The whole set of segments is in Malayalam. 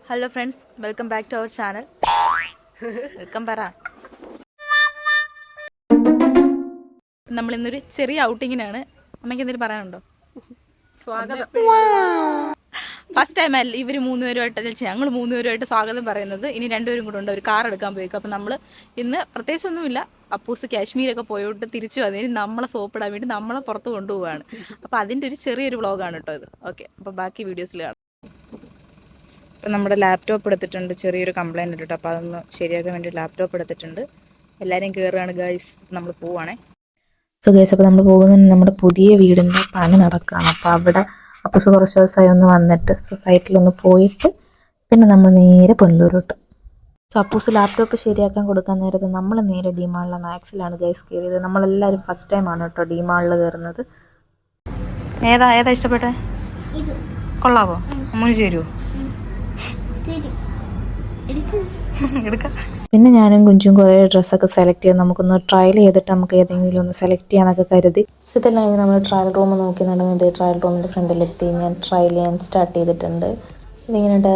Hello friends, welcome back to our channel. Welcome പറ. നമ്മളിന്നൊരു ചെറിയ ഔട്ടിങ്ങിനാണ്. അമ്മയ്ക്ക് എന്തെങ്കിലും പറയാനുണ്ടോ? സ്വാഗതം. ഫസ്റ്റ് ടൈം അല്ല ഇവർ മൂന്നുപേരുമായിട്ട് ഞങ്ങൾ മൂന്നുപേരുമായിട്ട് സ്വാഗതം പറയുന്നത്. ഇനി രണ്ടുപേരും കൂടെ ഉണ്ട്, ഒരു കാർ എടുക്കാൻ പോയേക്കും. അപ്പം നമ്മൾ ഇന്ന് പ്രത്യേകിച്ചൊന്നുമില്ല, അപ്പൂസ് കാശ്മീരൊക്കെ പോയിട്ട് തിരിച്ചു വന്നതിന് നമ്മളെ സോപ്പിടാൻ വേണ്ടി നമ്മളെ പുറത്ത് കൊണ്ടുപോവാണ്. അപ്പോൾ അതിൻ്റെ ഒരു ചെറിയൊരു വ്ളോഗാണ് കേട്ടോ ഇത്. ഓക്കെ, അപ്പോൾ ബാക്കി വീഡിയോസിൽ കാണാം. അപ്പം നമ്മുടെ ലാപ്ടോപ്പ് എടുത്തിട്ടുണ്ട്, ചെറിയൊരു കംപ്ലയിൻറ്റ് ഇട്ടിട്ട്. അപ്പോൾ അതൊന്ന് ശരിയാക്കാൻ വേണ്ടി ലാപ്ടോപ്പ് എടുത്തിട്ടുണ്ട്. എല്ലാവരും കയറുകയാണ് ഗൈസ്, നമ്മൾ പോവുകയാണേ. സോ ഗൈസ്, അപ്പോൾ നമ്മൾ പോകുന്നതിന് നമ്മുടെ പുതിയ വീടിൻ്റെ പണി നടക്കുകയാണ്. അപ്പോൾ അവിടെ അപ്പൂസ് കുറച്ച് ദിവസമായി ഒന്ന് വന്നിട്ട് സൊസൈറ്റിയിലൊന്ന് പോയിട്ട് പിന്നെ നമ്മൾ നേരെ പൊന്നൂരോട്ട്. സോ അപ്പൂസ് ലാപ്ടോപ്പ് ശരിയാക്കാൻ കൊടുക്കാൻ നേരത്ത് നമ്മൾ നേരെ ഡിമാളിലെ മാക്സിലാണ് ഗൈസ് കയറിയത്. നമ്മളെല്ലാവരും ഫസ്റ്റ് ടൈമാണ് കേട്ടോ ഡിമാളിൽ കയറുന്നത്. ഏതാ ഇഷ്ടപ്പെട്ടെ? കൊള്ളാവോ? അമ്മൂന് ചേരുവോ? പിന്നെ ഞാനും കുഞ്ചും കുറേ ഡ്രസ്സൊക്കെ സെലക്ട് ചെയ്ത് നമുക്കൊന്ന് ട്രയൽ ചെയ്തിട്ട് നമുക്ക് ഏതെങ്കിലും ഒന്ന് സെലക്ട് ചെയ്യാനൊക്കെ കരുതി. സോ ഇതെല്ലാം നമ്മൾ ട്രയൽ റൂം നോക്കി നടന്നത്. ട്രയൽ റൂമിൻ്റെ ഫ്രണ്ടിലെത്തി ഞാൻ ട്രയൽ ചെയ്യാൻ സ്റ്റാർട്ട് ചെയ്തിട്ടുണ്ട്. ഇതിങ്ങനെയുണ്ട്.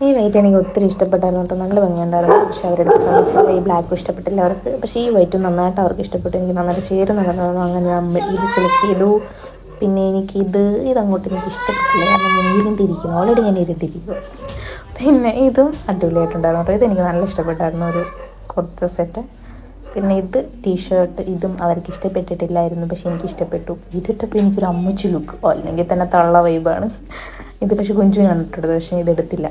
ഈ വൈറ്റ് എനിക്ക് ഒത്തിരി ഇഷ്ടപ്പെട്ടായിരുന്നു കേട്ടോ, നല്ല ഭംഗിയുണ്ടായിരുന്നു. പക്ഷെ അവരുടെ സംബന്ധിച്ച് ഈ ബ്ലാക്കും ഇഷ്ടപ്പെട്ടില്ല അവർക്ക്. പക്ഷേ ഈ വൈറ്റും നന്നായിട്ട് അവർക്ക് ഇഷ്ടപ്പെട്ടു, എനിക്ക് നന്നായിട്ട് ചേരുന്നുണ്ടായിരുന്നു. അങ്ങനെ നമ്മൾ ഇത് സെലക്ട് ചെയ്തു. പിന്നെ ഇതങ്ങോട്ട് എനിക്ക് ഇഷ്ടപ്പെട്ടില്ല, കാരണം ഞാൻ ഇരുണ്ടിരിക്കുന്നു, ഓൾറെഡി ഞാൻ ഇരുണ്ടിരിക്കും. പിന്നെ ഇതും അടിപൊളിയായിട്ടുണ്ടായിരുന്നു കേട്ടോ, ഇതെനിക്ക് നല്ല ഇഷ്ടപ്പെട്ടായിരുന്നു, ഒരു കുർത്ത സെറ്റ്. പിന്നെ ഇത് ടീഷർട്ട്, ഇതും അവർക്ക് ഇഷ്ടപ്പെട്ടിട്ടില്ലായിരുന്നു, പക്ഷെ എനിക്ക് ഇഷ്ടപ്പെട്ടു. ഇതിട്ടപ്പോൾ എനിക്കൊരു അമ്മച്ചി ലുക്ക്, അല്ലെങ്കിൽ തന്നെ തള്ള വൈബാണ്. ഇത് പക്ഷെ കുഞ്ചുവിനാണ് ഇട്ടെടുത്തത്, പക്ഷേ ഇതെടുത്തില്ല.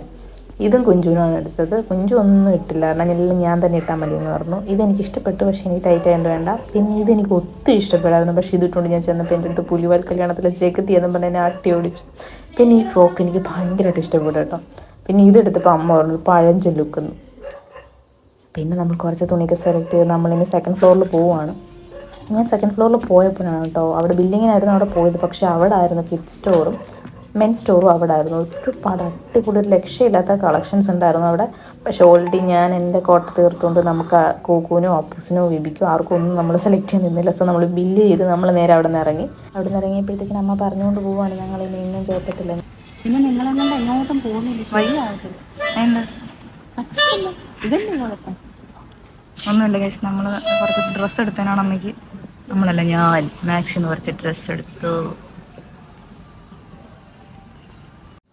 ഇതും കുഞ്ചുവിനാണ് എടുത്തത്. കുഞ്ചു ഒന്നും ഇട്ടില്ല, കാരണം എല്ലാം ഞാൻ തന്നെ ഇട്ടാൽ മതി എന്ന് പറഞ്ഞു. ഇതെനിക്ക് ഇഷ്ടപ്പെട്ടു, പക്ഷേ എനിക്ക് ടൈറ്റ് ആയതുകൊണ്ട് വേണ്ട. പിന്നെ ഇതെനിക്ക് ഒത്തിരി ഇഷ്ടപ്പെടായിരുന്നു, പക്ഷേ ഇതിട്ടുകൊണ്ട് ഞാൻ ചെന്നപ്പോൾ എൻ്റെ അടുത്ത് പുലിവാൽ കല്യാണത്തിൽ ജഗതി എന്ന് പറഞ്ഞ് എന്നെ ആട്ടി ഓടിച്ചു. പിന്നെ ഈ ഫ്രോക്ക് എനിക്ക് ഭയങ്കരമായിട്ട് ഇഷ്ടപ്പെട്ടു കേട്ടോ. പിന്നെ ഇതെടുത്തപ്പോൾ അമ്മ പറഞ്ഞു പഴഞ്ചൻ ലുക്കെന്ന്. പിന്നെ നമ്മൾ കുറച്ച് തുണിയൊക്കെ സെലക്ട് ചെയ്ത് നമ്മളിനി സെക്കൻഡ് ഫ്ലോറിൽ പോവുകയാണ്. ഞാൻ സെക്കൻഡ് ഫ്ലോറിൽ പോയപ്പോഴാണ് കേട്ടോ, അവിടെ ബിൽഡിങ്ങിനായിരുന്നു അവിടെ പോയത്, പക്ഷേ അവിടെ ആയിരുന്നു കിഡ് സ്റ്റോറും മെൻ സ്റ്റോറും അവിടെ ആയിരുന്നു. ഒരുപാട് അടിപൊളി ഒരു രക്ഷയില്ലാത്ത കളക്ഷൻസ് ഉണ്ടായിരുന്നു അവിടെ. പക്ഷേ ഓൾറെഡി ഞാൻ എൻ്റെ കോട്ട തീർത്തുകൊണ്ട് നമുക്ക് കൂക്കൂനോ അപ്പൂസിനോ വിപിക്കോ ആർക്കും ഒന്നും നമ്മൾ സെലക്ട് ചെയ്യാൻ നിന്നില്ല. സോ നമ്മൾ ബില്ല് ചെയ്ത് നമ്മൾ നേരെ അവിടെ നിന്ന് ഇറങ്ങിയപ്പോഴത്തേക്കിനും അമ്മ പറഞ്ഞുകൊണ്ട് പോവുകയാണ് ഞങ്ങൾ ഇനി ഇന്നും കയറ്റത്തില്ല. പിന്നെ നിങ്ങളെല്ലാം എങ്ങോട്ടും പോകുന്നില്ല. എന്താ ഇതല്ലേ കുഴപ്പം? ഒന്നുമില്ല ഗൈസ്, നമ്മൾ കുറച്ച് ഡ്രസ്സ് എടുത്തതിനാണ് അമ്മയ്ക്ക്. നമ്മളല്ല, ഞാൻ മാക്സിന്ന് കുറച്ച് ഡ്രസ്സ് എടുത്തു.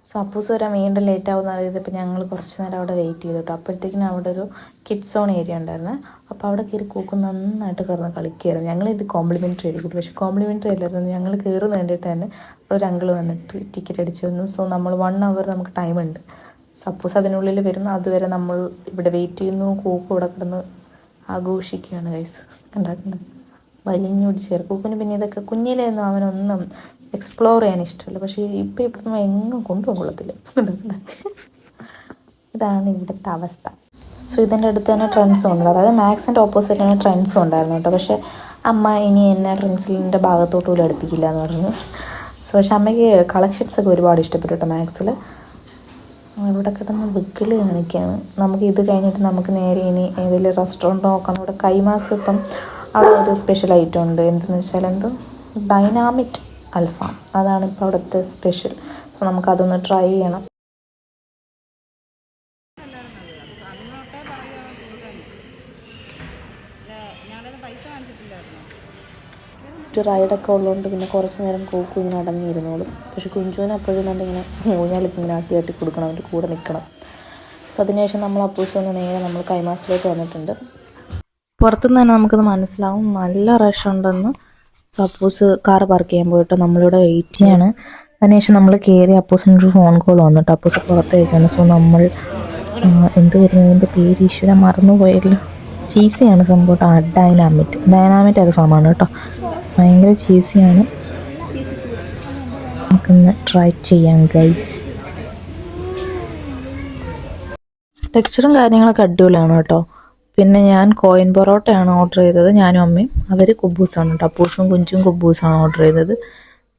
സോ അപ്പൂസ് വരാൻ വീണ്ടും ലേറ്റ് ആവുമെന്ന് അറിയത്തിപ്പോൾ ഞങ്ങൾ കുറച്ച് നേരം അവിടെ വെയിറ്റ് ചെയ്തു കേട്ടോ. അപ്പോഴത്തേക്കിനും അവിടെ ഒരു കിഡ്സ് സോൺ ഏരിയ ഉണ്ടായിരുന്നു. അപ്പോൾ അവിടെ കയറി കൂക്കും നന്നായിട്ട് കിടന്ന് കളിക്കുകയായിരുന്നു. ഞങ്ങളിത് കോംപ്ലിമെൻ്ററി എടുക്കുന്നു, പക്ഷേ കോംപ്ലിമെൻ്ററി അല്ലായിരുന്നു. ഞങ്ങൾ കയറുന്ന വേണ്ടിയിട്ട് തന്നെ ഒരു അങ്കിൾ വന്നിട്ട് ടിക്കറ്റ് അടിച്ചു തന്നു. സോ നമ്മൾ 1 hour നമുക്ക് ടൈമുണ്ട്. സപ്പോസ് അതിനുള്ളിൽ വരുന്നു, അതുവരെ നമ്മൾ ഇവിടെ വെയിറ്റ് ചെയ്യുന്നു. കൂക്കും ഇവിടെ കിടന്ന് ആഘോഷിക്കുകയാണ് ഗൈസ്. കണ്ടിട്ടുണ്ട് വലിഞ്ഞോടി ചേർക്കും കൂക്കിന്. പിന്നെ ഇതൊക്കെ കുഞ്ഞിലേന്നും അവനൊന്നും എക്സ്പ്ലോർ ചെയ്യാൻ ഇഷ്ടമല്ല, പക്ഷേ ഇപ്പം എങ്ങും കൊണ്ടുപോകാൻ കൊള്ളത്തില്ല. ഇതാണ് ഇവിടുത്തെ അവസ്ഥ. സോ ഇതിൻ്റെ അടുത്ത് തന്നെ ട്രെൻഡ്സും ഉണ്ട്, അതായത് മാക്സിൻ്റെ ഓപ്പോസിറ്റ് തന്നെ ട്രെൻഡ്സും ഉണ്ടായിരുന്നു കേട്ടോ. പക്ഷേ അമ്മ ഇനി എന്നെ ട്രെൻഡ്സിൻ്റെ ഭാഗത്തോട്ട് പോലും അടുപ്പിക്കില്ല എന്ന് പറഞ്ഞു. സോ പക്ഷേ അമ്മയ്ക്ക് കളക്ഷൻസൊക്കെ ഒരുപാട് ഇഷ്ടപ്പെട്ടു കേട്ടോ മാക്സിൽ. ഇവിടെ കിടന്ന് വിക്കിളി കാണിക്കുകയാണ്. നമുക്ക് ഇത് കഴിഞ്ഞിട്ട് നമുക്ക് നേരെ ഇനി ഏതെങ്കിലും റെസ്റ്റോറൻറ്റ് നോക്കണം. ഇവിടെ കൈമാസ് ഇപ്പം അവിടെ ഒരു സ്പെഷ്യൽ ഐറ്റം ഉണ്ട്, എന്തെന്ന് വെച്ചാൽ ഡൈനാമിക് അൽഫാം, അതാണ് ഇപ്പോൾ അവിടുത്തെ സ്പെഷ്യൽ. സോ നമുക്കതൊന്ന് ട്രൈ ചെയ്യണം. ഒരു റൈഡൊക്കെ ഉള്ളതുകൊണ്ട് പിന്നെ കുറച്ച് നേരം കൂക്കും ഇങ്ങനെ അടങ്ങിയിരുന്നോളും. പക്ഷെ കുഞ്ചുവിന് അപ്പോഴും ഇങ്ങനെ ഊഞ്ഞാലിപ്പോൾ ഇങ്ങനെ ആട്ടി കൊടുക്കണം, അവൻ്റെ കൂടെ നിൽക്കണം. സോ അതിനുശേഷം നമ്മൾ അപ്പൂസ് വന്ന് നേരെ നമ്മൾ കൈമാസിലേക്ക് വന്നിട്ടുണ്ട്. പുറത്തുനിന്ന് തന്നെ നമുക്കത് മനസ്സിലാവും നല്ല റഷ് ഉണ്ടെന്ന്. സോ അപ്പൂസ് കാർ പാർക്ക് ചെയ്യാൻ പോയിട്ട് നമ്മളിവിടെ വെയിറ്റ് ചെയ്യാണ്. അതിനുശേഷം നമ്മൾ കയറി അപ്പൂസിനൊരു ഫോൺ കോൾ വന്നിട്ട് അപ്പൂസ് പുറത്തേക്കാണ്. സോ നമ്മൾ എന്ത് വരുന്നതിൻ്റെ പേര് ഈശ്വര മറന്നുപോയല്ലോ. ചീസിയാണ് സംഭവം. ഡൈനാമിറ്റ് അൽഫാമാണ് കേട്ടോ, ഭയങ്കര ചീസിയാണ്. നമുക്കൊന്ന് ട്രൈ ചെയ്യാം ഗൈസ്. ടെക്സ്ചറും കാര്യങ്ങളൊക്കെ അടിപൊളിയാണ് കേട്ടോ. പിന്നെ ഞാൻ കോയിൻ പൊറോട്ടയാണ് ഓർഡർ ചെയ്തത്, ഞാനും അമ്മയും. അവർ കുബൂസാണ് കേട്ടോ, അപ്പൂസും കുഞ്ചും കുബൂസാണ് ഓർഡർ ചെയ്തത്.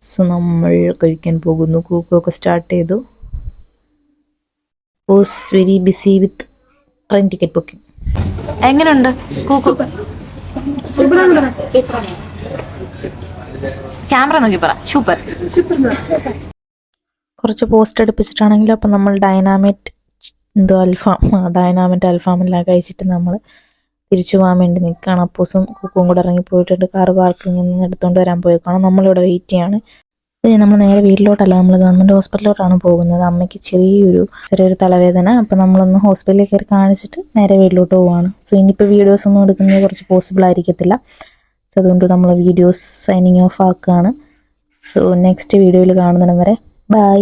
സോ നമ്മൾ കഴിക്കാൻ പോകുന്നു. കൂക്കൊക്കെ സ്റ്റാർട്ട് ചെയ്തു. Appoos very busy with train ticket booking. എങ്ങനെയുണ്ട് കൂക്ക്? ക്യാമറ നോക്കി പറ. സൂപ്പർ. കുറച്ച് പോസ്റ്റ് അടുപ്പിച്ചിട്ടാണെങ്കിലും അപ്പം നമ്മൾ ഡൈനാമിക് എന്തോ അൽഫാം, ഡൈനാമിൻ്റെ അൽഫാമെല്ലാം കഴിച്ചിട്ട് നമ്മൾ തിരിച്ചു പോകാൻ വേണ്ടി നിൽക്കുകയാണ്. അപ്പൂസും കുക്കും കൂടെ ഇറങ്ങി പോയിട്ടുണ്ട്. കാറ് പാർക്കിങ്ങിൽ നിന്ന് എടുത്തുകൊണ്ട് വരാൻ പോയേക്കാണ്. നമ്മളിവിടെ വെയിറ്റ് ചെയ്യാണ്. നമ്മൾ നേരെ വീട്ടിലോട്ടല്ല, നമ്മൾ ഗവൺമെൻറ് ഹോസ്പിറ്റലിലോട്ടാണ് പോകുന്നത്. അമ്മയ്ക്ക് ചെറിയൊരു തലവേദന. അപ്പോൾ നമ്മളൊന്ന് ഹോസ്പിറ്റലിൽ കയറി കാണിച്ചിട്ട് നേരെ വീട്ടിലോട്ട് പോവുകയാണ്. സോ ഇനിയിപ്പോൾ വീഡിയോസ് ഒന്നും എടുക്കുന്നത് കുറച്ച് പോസിബിൾ ആയിരിക്കത്തില്ല. സോ അതുകൊണ്ട് നമ്മൾ വീഡിയോസ് സൈനിങ് ഓഫ് ആക്കുകയാണ്. സോ നെക്സ്റ്റ് വീഡിയോയിൽ കാണുന്നതിന് വരെ ബൈ.